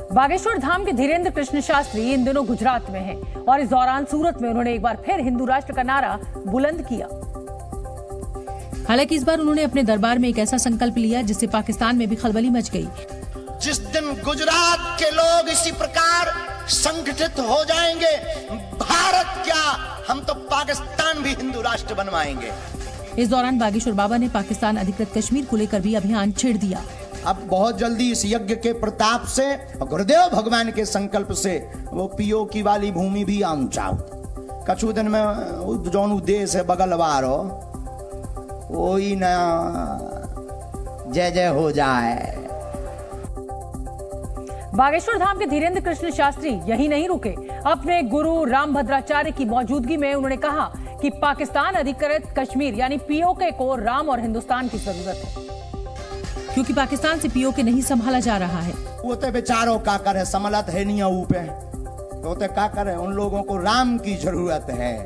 बागेश्वर धाम के धीरेन्द्र कृष्ण शास्त्री इन दिनों गुजरात में हैं और इस दौरान सूरत में उन्होंने एक बार फिर हिंदू राष्ट्र का नारा बुलंद किया। हालांकि इस बार उन्होंने अपने दरबार में एक ऐसा संकल्प लिया जिससे पाकिस्तान में भी खलबली मच गई। जिस दिन गुजरात के लोग इसी प्रकार संगठित हो जाएंगे, भारत क्या हम तो पाकिस्तान भी हिंदू राष्ट्र बनवाएंगे। इस दौरान बागेश्वर बाबा ने पाकिस्तान अधिकृत कश्मीर को लेकर भी अभियान छेड़ दिया। अब बहुत जल्दी इस यज्ञ के प्रताप से गुरुदेव भगवान के संकल्प से वो पीओ की वाली भूमि भी आंचाओ कछु दिन में जौन देश है बगल वारो वही न जय जय हो जाए। बागेश्वर धाम के धीरेन्द्र कृष्ण शास्त्री यही नहीं रुके। अपने गुरु रामभद्राचार्य की मौजूदगी में उन्होंने कहा कि पाकिस्तान अधिकृत कश्मीर यानी पीओके को राम और हिंदुस्तान की जरूरत है, क्योंकि पाकिस्तान से पीओके नहीं संभाला जा रहा है। वो तो बेचारों का कर है, समलत है नहीं ऊपे तो का करे, उन लोगों को राम की जरूरत है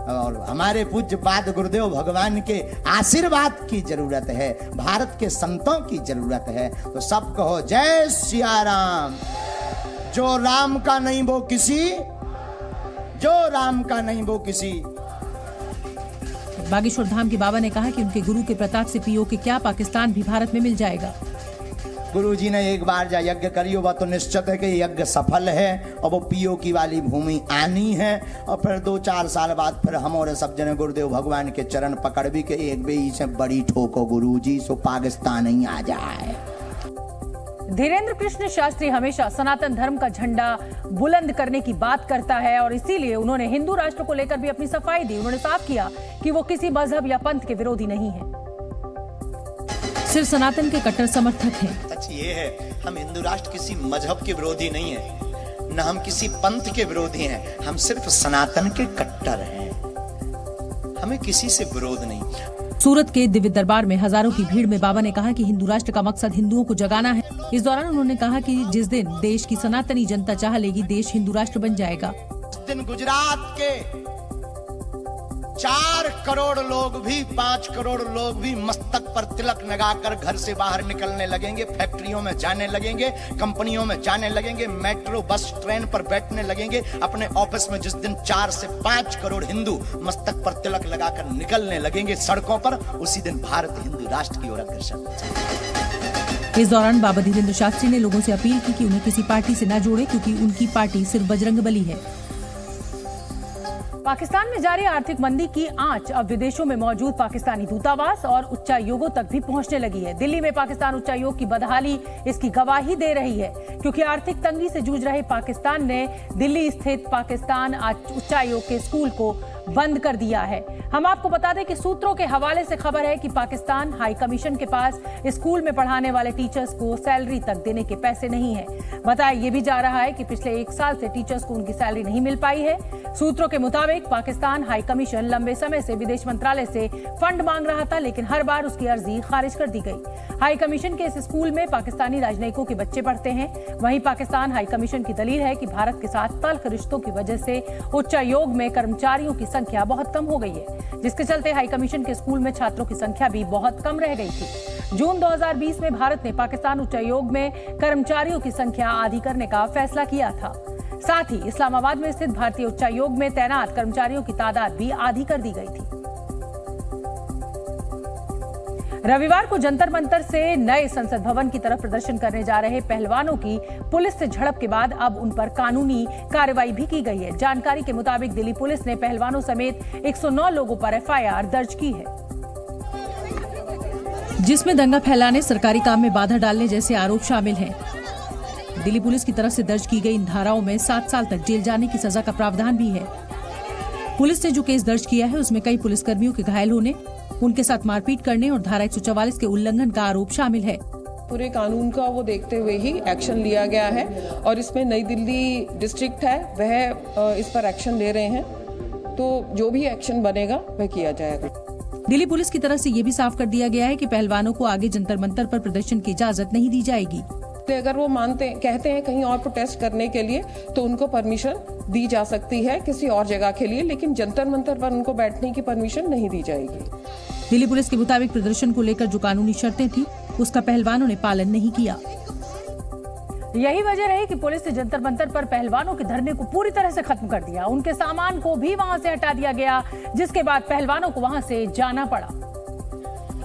और हमारे पूज्य पाद गुरुदेव भगवान के आशीर्वाद की जरूरत है, भारत के संतों की जरूरत है। तो सब कहो जय सिया राम। जो राम का नहीं वो किसी, जो राम का नहीं वो किसी। बागेश्वर धाम के बाबा ने कहा कि उनके गुरु के प्रताप से पीओके क्या पाकिस्तान भी भारत में मिल जाएगा। गुरु जी ने एक बार जा यज्ञ करियो वह तो निश्चित है कि यज्ञ सफल है और वो पीओ की वाली भूमि आनी है। और फिर 2-4 साल बाद फिर हम और सब जने गुरुदेव भगवान के चरण पकड़ भी के एक बे से बड़ी ठोको गुरु जी सो पाकिस्तान ही आ जाए। धीरेन्द्र कृष्ण शास्त्री हमेशा सनातन धर्म का झंडा बुलंद करने की बात करता है और इसीलिए उन्होंने हिंदू राष्ट्र को लेकर भी अपनी सफाई दी। उन्होंने साफ किया कि वो किसी मजहब या पंथ के विरोधी नहीं है, सिर्फ सनातन के कट्टर समर्थक हैं। सच ये है, हम हिंदू राष्ट्र किसी मजहब के विरोधी नहीं है, न हम किसी पंथ के विरोधी हैं, हम सिर्फ सनातन के कट्टर हैं, हमें किसी से विरोध नहीं। सूरत के दिव्य दरबार में हजारों की भीड़ में बाबा ने कहा कि हिंदू राष्ट्र का मकसद हिंदुओं को जगाना है। इस दौरान उन्होंने कहा कि जिस दिन देश की सनातनी जनता चाह लेगी, देश हिंदू राष्ट्र बन जाएगा। उस दिन गुजरात के 4 करोड़ लोग भी 5 करोड़ लोग भी मस्तक पर तिलक लगाकर घर से बाहर निकलने लगेंगे, फैक्ट्रियों में जाने लगेंगे, कंपनियों में जाने लगेंगे, मेट्रो बस ट्रेन पर बैठने लगेंगे। अपने ऑफिस में जिस दिन 4 से 5 करोड़ हिंदू मस्तक पर तिलक लगाकर निकलने लगेंगे सड़कों पर, उसी दिन भारत हिंदू राष्ट्र की ओर अग्रसर हो जाएगा। इस दौरान बाबा धीरेन्द्र शास्त्री ने लोगों से अपील की कि उन्हें किसी पार्टी से न जोड़े, क्योंकि उनकी पार्टी सिर्फ बजरंगबली है। पाकिस्तान में जारी आर्थिक मंदी की आंच अब विदेशों में मौजूद पाकिस्तानी दूतावास और उच्चायोगों तक भी पहुंचने लगी है। दिल्ली में पाकिस्तान उच्चायोग की बदहाली इसकी गवाही दे रही है, क्योंकि आर्थिक तंगी से जूझ रहे पाकिस्तान ने दिल्ली स्थित पाकिस्तान उच्चायोग के स्कूल को बंद कर दिया है। हम आपको बता दें कि सूत्रों के हवाले से खबर है कि पाकिस्तान हाई कमीशन के पास स्कूल में पढ़ाने वाले टीचर्स को सैलरी तक देने के पैसे नहीं है। बताया यह भी जा रहा है कि पिछले 1 साल से टीचर्स को उनकी सैलरी नहीं मिल पाई है। सूत्रों के मुताबिक पाकिस्तान हाई कमीशन लंबे समय से विदेश मंत्रालय से फंड मांग रहा था, लेकिन हर बार उसकी अर्जी खारिज कर दी गई। हाई कमीशन के इस स्कूल में पाकिस्तानी राजनयिकों के बच्चे पढ़ते हैं। वहीं पाकिस्तान हाई कमीशन की दलील है कि भारत के साथ तल्ख रिश्तों की वजह से उच्चायोग में कर्मचारियों की संख्या बहुत कम हो गई है, जिसके चलते हाई कमीशन के स्कूल में छात्रों की संख्या भी बहुत कम रह गई थी। जून 2020 में भारत ने पाकिस्तान उच्चायोग में कर्मचारियों की संख्या आधी करने का फैसला किया था। साथ ही इस्लामाबाद में स्थित भारतीय उच्चायोग में तैनात कर्मचारियों की तादाद भी आधी कर दी गई थी। रविवार को जंतर मंतर से नए संसद भवन की तरफ प्रदर्शन करने जा रहे पहलवानों की पुलिस से झड़प के बाद अब उन पर कानूनी कार्रवाई भी की गई है। जानकारी के मुताबिक दिल्ली पुलिस ने पहलवानों समेत 109 लोगों पर एफआईआर दर्ज की है, जिसमें दंगा फैलाने, सरकारी काम में बाधा डालने जैसे आरोप शामिल हैं। दिल्ली पुलिस की तरफ से दर्ज की गई इन धाराओं में 7 साल तक जेल जाने की सजा का प्रावधान भी है। पुलिस ने जो केस दर्ज किया है उसमें कई पुलिसकर्मियों के घायल होने, उनके साथ मारपीट करने और धारा 144 के उल्लंघन का आरोप शामिल है। पूरे कानून का वो देखते हुए ही एक्शन लिया गया है और इसमें नई दिल्ली डिस्ट्रिक्ट है वह इस पर एक्शन ले रहे हैं, तो जो भी एक्शन बनेगा वह किया जाएगा। दिल्ली पुलिस की तरफ से ये भी साफ कर दिया गया है कि पहलवानों को आगे जंतर मंतर पर प्रदर्शन की इजाजत नहीं दी जाएगी। अगर वो कहते हैं कहीं और प्रोटेस्ट करने के लिए तो उनको परमिशन दी जा सकती है किसी और जगह के लिए, लेकिन जंतर मंतर पर उनको बैठने की परमिशन नहीं दी जाएगी। दिल्ली पुलिस के मुताबिक प्रदर्शन को लेकर जो कानूनी शर्तें थी उसका पहलवानों ने पालन नहीं किया। यही वजह रही कि पुलिस ने जंतर मंतर पर पहलवानों के धरने को पूरी तरह से खत्म कर दिया। उनके सामान को भी वहां से हटा दिया गया, जिसके बाद पहलवानों को वहां से जाना पड़ा।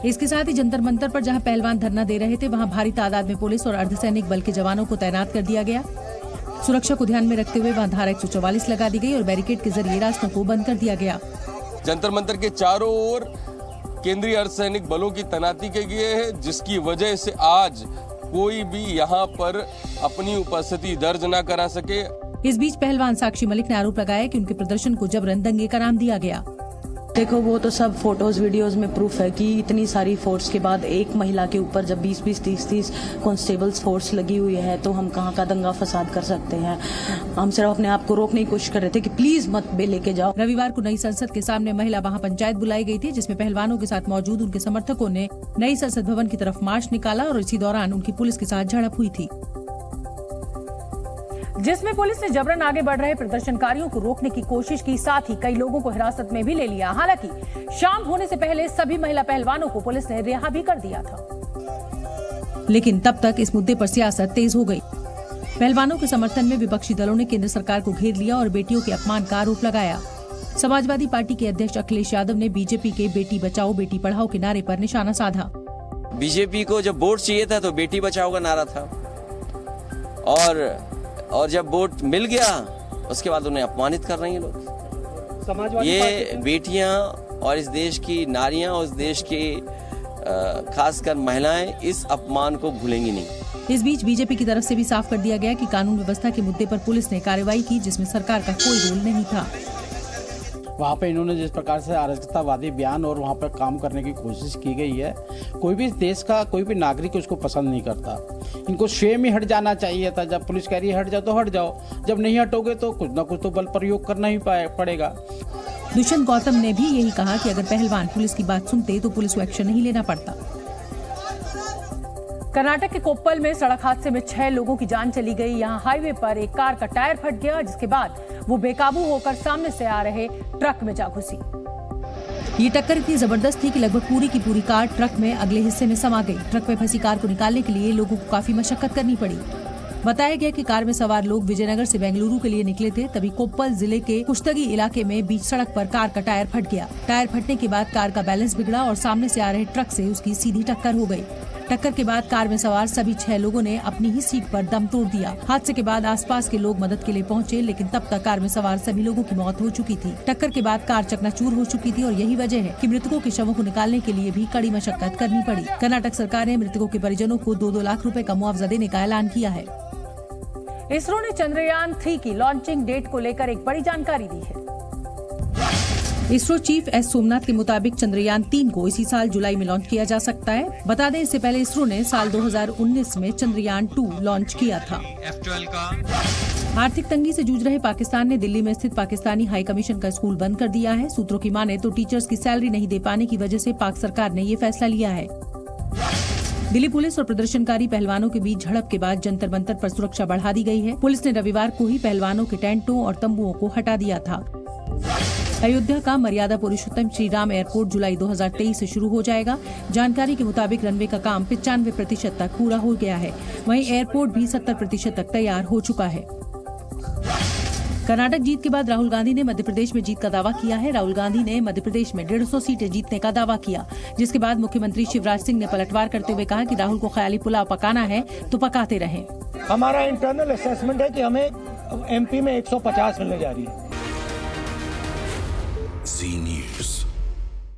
इसके साथ ही जंतर मंतर पर जहां पहलवान धरना दे रहे थे, वहां भारी तादाद में पुलिस और अर्धसैनिक बल के जवानों को तैनात कर दिया गया। सुरक्षा को ध्यान में रखते हुए वहां धारा 144 लगा दी गई और बैरिकेड के जरिए रास्तों को बंद कर दिया गया। जंतर मंतर के चारों ओर केंद्रीय अर्धसैनिक बलों की तैनाती की गई है, जिसकी वजह से आज कोई भी यहाँ पर अपनी उपस्थिति दर्ज न करा सके। इस बीच पहलवान साक्षी मलिक ने आरोप लगाया कि उनके प्रदर्शन को जबरन दंगे का नाम दिया गया। देखो, वो तो सब फोटोज वीडियोस में प्रूफ है कि इतनी सारी फोर्स के बाद एक महिला के ऊपर जब 20-20, 30-30 कांस्टेबल्स फोर्स लगी हुई है, तो हम कहाँ का दंगा फसाद कर सकते हैं। हम सिर्फ अपने आप को रोकने की कोशिश कर रहे थे कि प्लीज मत बे लेके जाओ। रविवार को नई संसद के सामने महिला महापंचायत बुलाई गई थी, जिसमें पहलवानों के साथ मौजूद उनके समर्थकों ने नई संसद भवन की तरफ मार्च निकाला और इसी दौरान उनकी पुलिस के साथ झड़प हुई थी, जिसमें पुलिस ने जबरन आगे बढ़ रहे प्रदर्शनकारियों को रोकने की कोशिश की, साथ ही कई लोगों को हिरासत में भी ले लिया। हालांकि शाम होने से पहले सभी महिला पहलवानों को पुलिस ने रिहा भी कर दिया था, लेकिन तब तक इस मुद्दे पर सियासत तेज हो गई। पहलवानों के समर्थन में विपक्षी दलों ने केंद्र सरकार को घेर लिया और बेटियों के अपमान का आरोप लगाया। समाजवादी पार्टी के अध्यक्ष अखिलेश यादव ने बीजेपी के बेटी बचाओ बेटी पढ़ाओ के नारे पर निशाना साधा। बीजेपी को जब वोट चाहिए था तो बेटी बचाओ का नारा था, और जब वोट मिल गया उसके बाद उन्हें अपमानित कर रही हैं लोग। ये बेटियां और इस देश की नारियां और इस देश की खासकर महिलाएं इस अपमान को भूलेंगी नहीं। इस बीच बीजेपी की तरफ से भी साफ कर दिया गया कि कानून व्यवस्था के मुद्दे पर पुलिस ने कार्रवाई की, जिसमें सरकार का कोई रोल नहीं था। वहाँ पे इन्होंने जिस प्रकार से अराजकतावादी बयान और वहाँ पर काम करने की कोशिश की गई है, कोई भी देश का कोई भी नागरिक उसको पसंद नहीं करता। इनको स्वयं ही हट जाना चाहिए था। जब पुलिस कह रही है हट जाओ तो हट जाओ, जब नहीं हटोगे तो कुछ न कुछ तो बल प्रयोग करना ही पड़ेगा। दुष्यंत गौतम ने भी यही कहा कि अगर पहलवान पुलिस की बात सुनते तो पुलिस को एक्शन नहीं लेना पड़ता। कर्नाटक के कोप्पल में सड़क हादसे में 6 लोगों की जान चली गई। यहाँ हाईवे पर एक कार का टायर फट गया, जिसके बाद वो बेकाबू होकर सामने से आ रहे ट्रक में जा घुसी। ये टक्कर इतनी जबरदस्त थी कि लगभग पूरी की पूरी कार ट्रक में अगले हिस्से में समा गई। ट्रक में फंसी कार को निकालने के लिए लोगों को काफी मशक्कत करनी पड़ी। बताया गया कि कार में सवार लोग विजयनगर से बेंगलुरु के लिए निकले थे, तभी कोप्पल जिले के कुश्तगी इलाके में बीच सड़क पर कार का टायर फट गया। टायर फटने के बाद कार का बैलेंस बिगड़ा और सामने से आ रहे ट्रक से उसकी सीधी टक्कर हो गई। टक्कर के बाद कार में सवार सभी 6 लोगों ने अपनी ही सीट पर दम तोड़ दिया। हादसे के बाद आसपास के लोग मदद के लिए पहुंचे, लेकिन तब तक कार में सवार सभी लोगों की मौत हो चुकी थी। टक्कर के बाद कार चकनाचूर हो चुकी थी और यही वजह है कि मृतकों के शवों को निकालने के लिए भी कड़ी मशक्कत करनी पड़ी। कर्नाटक सरकार ने मृतकों के परिजनों को 2-2 लाख रुपए का मुआवजा देने का ऐलान किया है। इसरो ने चंद्रयान 3 की लॉन्चिंग डेट को लेकर एक बड़ी जानकारी दी है। इसरो चीफ एस सोमनाथ के मुताबिक चंद्रयान 3 को इसी साल जुलाई में लॉन्च किया जा सकता है। बता दें, इससे पहले इसरो ने साल 2019 में चंद्रयान 2 लॉन्च किया था। आर्थिक तंगी से जूझ रहे पाकिस्तान ने दिल्ली में स्थित पाकिस्तानी हाई कमीशन का स्कूल बंद कर दिया है। सूत्रों की माने तो टीचर्स की सैलरी नहीं दे पाने की वजह से पाक सरकार ने ये फैसला लिया है। दिल्ली पुलिस और प्रदर्शनकारी पहलवानों के बीच झड़प के बाद जंतर मंतर पर सुरक्षा बढ़ा दी गई है। पुलिस ने रविवार को ही पहलवानों के टेंटों और तंबुओं को हटा दिया था। अयोध्या का मर्यादा पुरुषोत्तम श्री राम एयरपोर्ट जुलाई 2023 से शुरू हो जाएगा। जानकारी के मुताबिक रनवे का काम 95% तक पूरा हो गया है। वहीं एयरपोर्ट भी 70% तक तैयार हो चुका है। कर्नाटक जीत के बाद राहुल गांधी ने मध्य प्रदेश में जीत का दावा किया है। राहुल गांधी ने मध्य प्रदेश में 150 सीटें जीतने का दावा किया, जिसके बाद मुख्यमंत्री शिवराज सिंह ने पलटवार करते हुए कहा कि राहुल को ख्याली पुलाव पकाना है तो पकाते रहें। हमारा इंटरनल असेसमेंट है कि हमें एमपी में 150 मिलने जा रही है। जी न्यूज़।